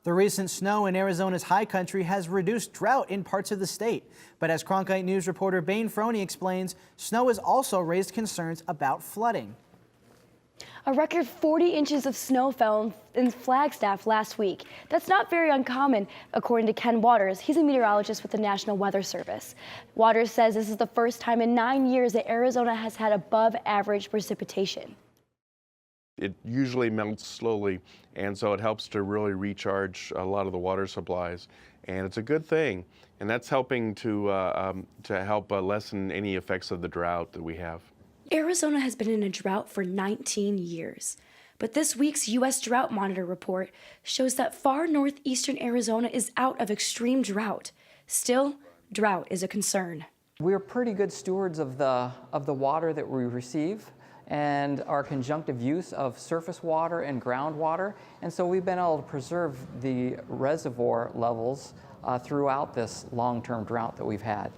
The recent snow in Arizona's high country has reduced drought in parts of the state. But as Cronkite News reporter Bayne Froney explains, snow has also raised concerns about flooding. A record 40 inches of snow fell in Flagstaff last week. That's not very uncommon, according to Ken Waters. He's a meteorologist with the National Weather Service. Waters says this is the first time in 9 years that Arizona has had above average precipitation. It usually melts slowly, and so it helps to really recharge a lot of the water supplies, and it's a good thing. And that's helping to help lessen any effects of the drought that we have. Arizona has been in a drought for 19 years. But this week's U.S. Drought Monitor report shows that far northeastern Arizona is out of extreme drought. Still, drought is a concern. We're pretty good stewards of the water that we receive and our conjunctive use of surface water and groundwater. And so we've been able to preserve the reservoir levels throughout this long-term drought that we've had.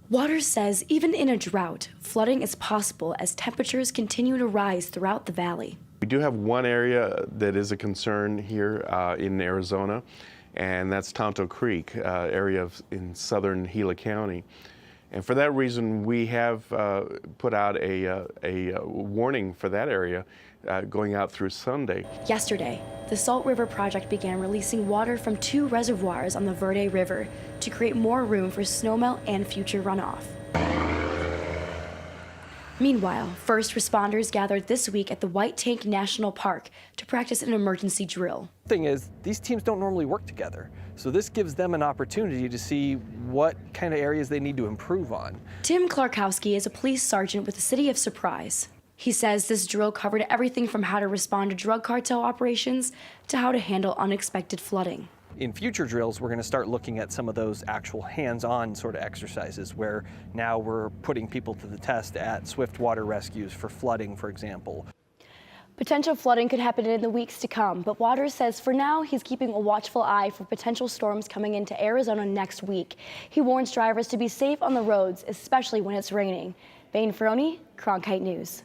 Waters says even in a drought, flooding is possible as temperatures continue to rise throughout the valley. We do have one area that is a concern here in Arizona, and that's Tonto Creek, area in southern Gila County. And for that reason, we have put out a warning for that area going out through Sunday. Yesterday, the Salt River Project began releasing water from 2 reservoirs on the Verde River to create more room for snowmelt and future runoff. Meanwhile, first responders gathered this week at the White Tank National Park to practice an emergency drill. The thing is, these teams don't normally work together, so this gives them an opportunity to see what kind of areas they need to improve on. Tim Clarkowski is a police sergeant with the city of Surprise. He says this drill covered everything from how to respond to drug cartel operations to how to handle unexpected flooding. In future drills, we're going to start looking at some of those actual hands-on sort of exercises where now we're putting people to the test at swift water rescues for flooding, for example. Potential flooding could happen in the weeks to come, but Waters says for now he's keeping a watchful eye for potential storms coming into Arizona next week. He warns drivers to be safe on the roads, especially when it's raining. Bayne Froney, Cronkite News.